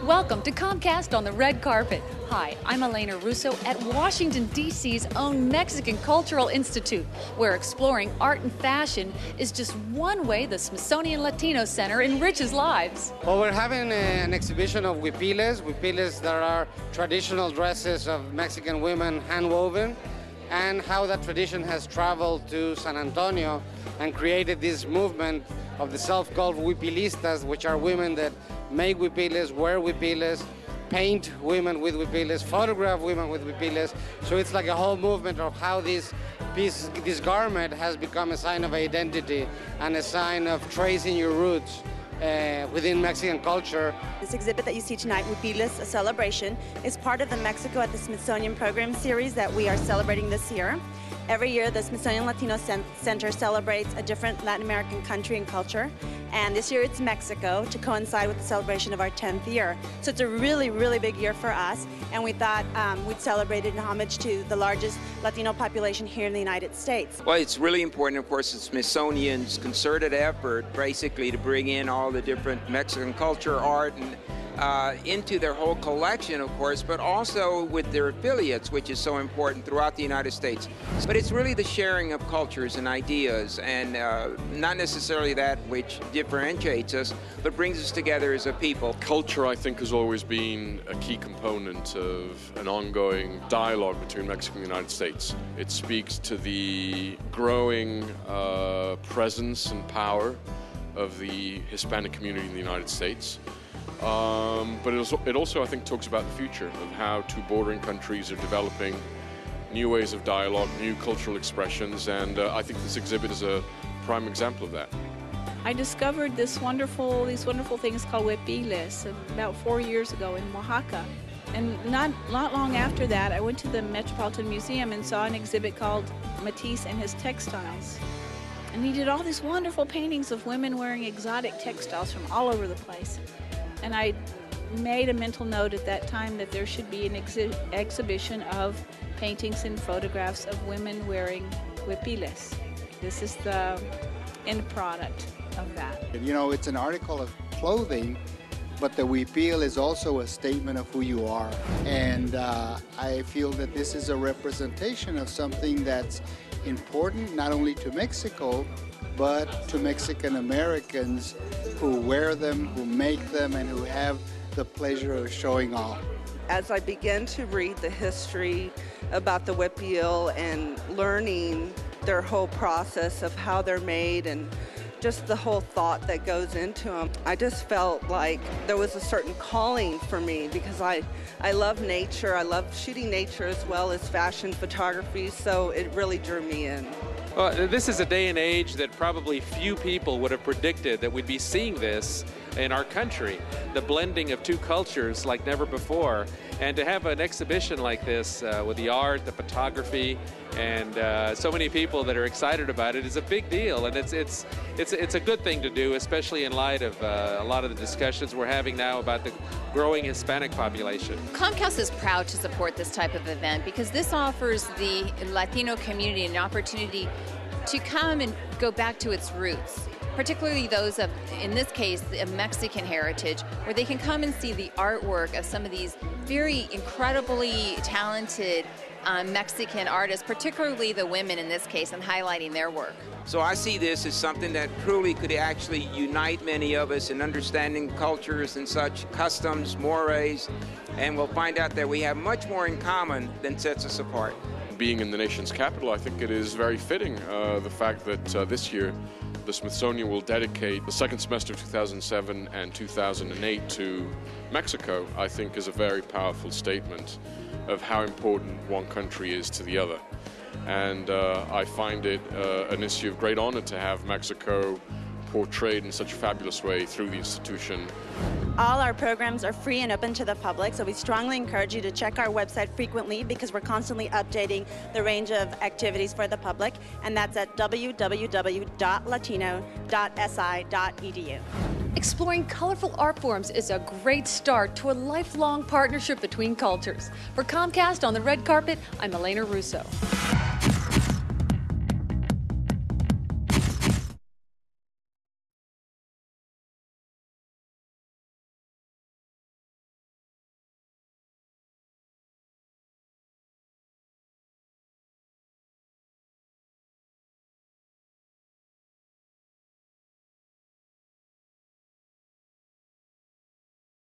Welcome to Comcast on the Red Carpet. Hi, I'm Elena Russo at Washington, D.C.'s own Mexican Cultural Institute, where exploring art and fashion is just one way the Smithsonian Latino Center enriches lives. Well, we're having an exhibition of huipiles. Huipiles that are traditional dresses of Mexican women hand-woven, and how that tradition has traveled to San Antonio and created this movement of the self-called huipilistas, which are women that make huipiles, wear huipiles, paint women with huipiles, photograph women with huipiles. So it's like a whole movement of how this garment has become a sign of identity and a sign of tracing your roots within Mexican culture. This exhibit that you see tonight, Huipiles, A Celebration, is part of the Mexico at the Smithsonian program series that we are celebrating this year. Every year, the Smithsonian Latino Center celebrates a different Latin American country and culture, and this year it's Mexico to coincide with the celebration of our 10th year. So it's a really, really big year for us, and we thought we'd celebrate it in homage to the largest Latino population here in the United States. Well, it's really important, of course, the Smithsonian's concerted effort basically to bring in all the different Mexican culture, art, and into their whole collection, of course, but also with their affiliates, which is so important throughout the United States. But it's really the sharing of cultures and ideas, and not necessarily that which differentiates us, but brings us together as a people. Culture, I think, has always been a key component of an ongoing dialogue between Mexico and the United States. It speaks to the growing presence and power of the Hispanic community in the United States. But it also, I think, talks about the future of how two bordering countries are developing new ways of dialogue, new cultural expressions, and I think this exhibit is a prime example of that. I discovered these wonderful things called huipiles about 4 years ago in Oaxaca. And not long after that, I went to the Metropolitan Museum and saw an exhibit called Matisse and His Textiles. And he did all these wonderful paintings of women wearing exotic textiles from all over the place. And I made a mental note at that time that there should be an exhibition of paintings and photographs of women wearing huipiles. This is the end product of that. You know, it's an article of clothing, but the huipil is also a statement of who you are. And I feel that this is a representation of something that's important not only to Mexico, but to Mexican Americans who wear them, who make them, and who have the pleasure of showing off. As I began to read the history about the huipil and learning their whole process of how they're made and just the whole thought that goes into them, I just felt like there was a certain calling for me because I love nature. I love shooting nature as well as fashion photography, so it really drew me in. Well, this is a day and age that probably few people would have predicted that we'd be seeing this in our country, the blending of two cultures like never before. And to have an exhibition like this with the art, the photography, and so many people that are excited about it is a big deal. And it's a good thing to do, especially in light of a lot of the discussions we're having now about the growing Hispanic population. Comcast is proud to support this type of event because this offers the Latino community an opportunity to come and go back to its roots, particularly those of, in this case, of Mexican heritage, where they can come and see the artwork of some of these very incredibly talented Mexican artists, particularly the women in this case, and highlighting their work. So I see this as something that truly could actually unite many of us in understanding cultures and such, customs, mores, and we'll find out that we have much more in common than sets us apart. Being in the nation's capital, I think it is very fitting the fact that this year the Smithsonian will dedicate the second semester of 2007 and 2008 to Mexico, I think is a very powerful statement of how important one country is to the other. And I find it an issue of great honor to have Mexico portrayed in such a fabulous way through the institution. All our programs are free and open to the public, so we strongly encourage you to check our website frequently because we're constantly updating the range of activities for the public, and that's at www.latino.si.edu. Exploring colorful art forms is a great start to a lifelong partnership between cultures. For Comcast on the Red Carpet, I'm Elena Russo.